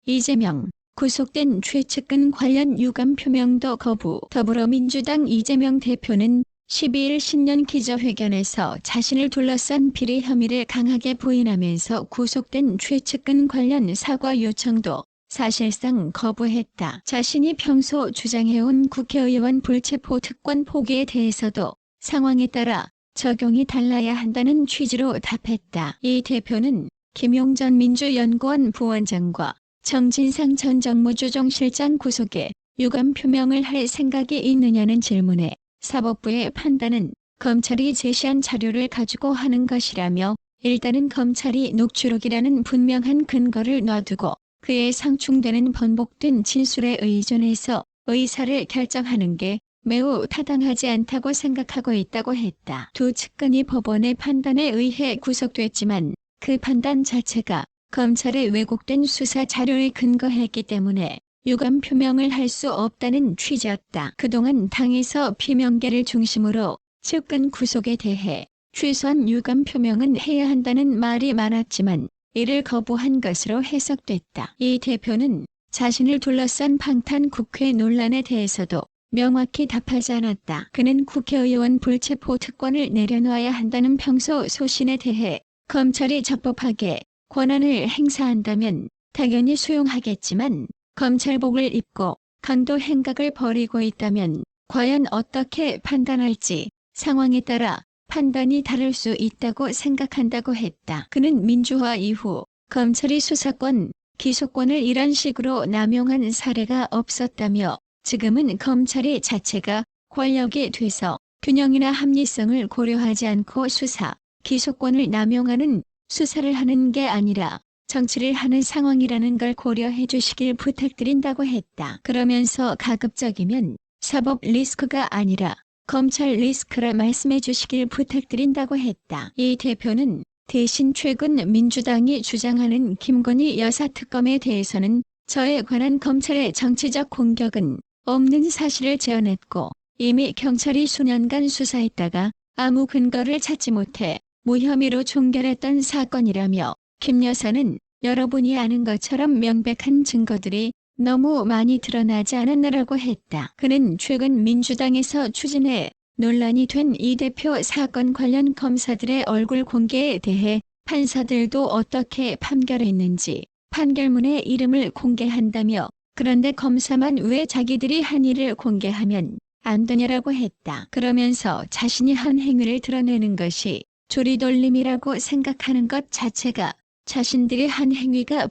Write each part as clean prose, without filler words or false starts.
이재명 구속된 최측근 관련 유감 표명도 거부. 더불어민주당 이재명 대표는 12일 신년 기자회견에서 자신을 둘러싼 비리 혐의를 강하게 부인하면서 구속된 최측근 관련 사과 요청도 사실상 거부했다. 자신이 평소 주장해온 국회의원 불체포 특권 포기에 대해서도 상황에 따라 적용이 달라야 한다는 취지로 답했다. 이 대표는 김용전 민주연구원 부원장과 정진상 전 정무조정실장 구속에 유감 표명을 할 생각이 있느냐는 질문에 사법부의 판단은 검찰이 제시한 자료를 가지고 하는 것이라며 일단은 검찰이 녹취록이라는 분명한 근거를 놔두고 그에 상충되는 번복된 진술에 의존해서 의사를 결정하는 게 매우 타당하지 않다고 생각하고 있다고 했다. 두 측근이 법원의 판단에 의해 구속됐지만 그 판단 자체가 검찰의 왜곡된 수사 자료에 근거했기 때문에 유감 표명을 할 수 없다는 취지였다. 그동안 당에서 비명계를 중심으로 측근 구속에 대해 최소한 유감 표명은 해야 한다는 말이 많았지만 이를 거부한 것으로 해석됐다. 이 대표는 자신을 둘러싼 방탄 국회 논란에 대해서도 명확히 답하지 않았다. 그는 국회의원 불체포 특권을 내려놔야 한다는 평소 소신에 대해 검찰이 적법하게 권한을 행사한다면 당연히 수용하겠지만 검찰복을 입고 강도 행각을 벌이고 있다면 과연 어떻게 판단할지 상황에 따라 판단이 다를 수 있다고 생각한다고 했다. 그는 민주화 이후 검찰이 수사권, 기소권을 이런 식으로 남용한 사례가 없었다며 지금은 검찰이 자체가 권력이 돼서 균형이나 합리성을 고려하지 않고 수사, 기소권을 남용하는 수사를 하는 게 아니라 정치를 하는 상황이라는 걸 고려해 주시길 부탁드린다고 했다. 그러면서 가급적이면 사법 리스크가 아니라 검찰 리스크라 말씀해 주시길 부탁드린다고 했다. 이 대표는 대신 최근 민주당이 주장하는 김건희 여사 특검에 대해서는 저에 관한 검찰의 정치적 공격은 없는 사실을 제언했고 이미 경찰이 수년간 수사했다가 아무 근거를 찾지 못해 무혐의로 종결했던 사건이라며 김 여사는 여러분이 아는 것처럼 명백한 증거들이 너무 많이 드러나지 않았느라고 했다. 그는 최근 민주당에서 추진해 논란이 된 이 대표 사건 관련 검사들의 얼굴 공개에 대해 판사들도 어떻게 판결했는지 판결문에 이름을 공개한다며 그런데 검사만 왜 자기들이 한 일을 공개하면 안 되냐라고 했다. 그러면서 자신이 한 행위를 드러내는 것이 조리돌림이라고 생각하는 것 자체가 자신들이 한 행위가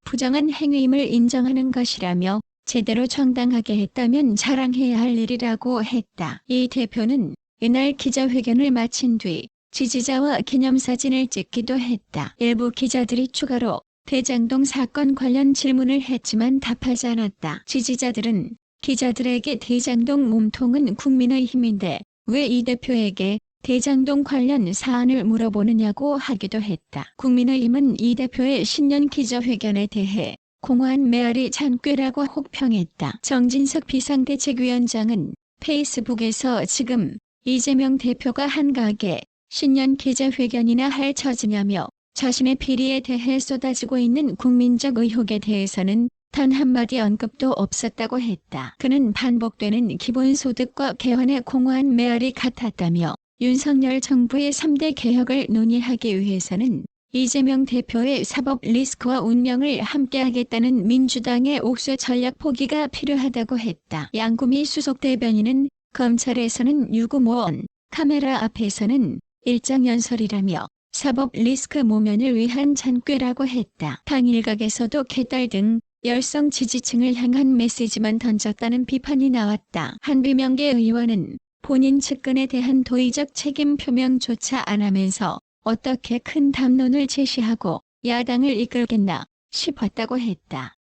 부정한 행위임을 인정하는 것이라며 제대로 정당하게 했다면 자랑해야 할 일이라고 했다. 이 대표는 이날 기자회견을 마친 뒤 지지자와 기념사진을 찍기도 했다. 일부 기자들이 추가로 대장동 사건 관련 질문을 했지만 답하지 않았다. 지지자들은 기자들에게 대장동 몸통은 국민의힘인데 왜 이 대표에게 대장동 관련 사안을 물어보느냐고 하기도 했다. 국민의힘은 이 대표의 신년 기자회견에 대해 공허한 메아리 잔꾀라고 혹평했다. 정진석 비상대책위원장은 페이스북에서 지금 이재명 대표가 한가하게 신년 기자회견이나 할 처지냐며 자신의 비리에 대해 쏟아지고 있는 국민적 의혹에 대해서는 단 한마디 언급도 없었다고 했다. 그는 반복되는 기본소득과 개헌의 공허한 메아리 같았다며 윤석열 정부의 3대 개혁을 논의하기 위해서는 이재명 대표의 사법 리스크와 운명을 함께하겠다는 민주당의 옥쇄 전략 포기가 필요하다고 했다. 양구미 수석 대변인은 검찰에서는 유구무원, 카메라 앞에서는 일장연설이라며 사법 리스크 모면을 위한 잔꾀라고 했다. 당 일각에서도 개딸 등 열성 지지층을 향한 메시지만 던졌다는 비판이 나왔다. 한비명계 의원은 본인 측근에 대한 도의적 책임 표명조차 안 하면서 어떻게 큰 담론을 제시하고 야당을 이끌겠나 싶었다고 했다.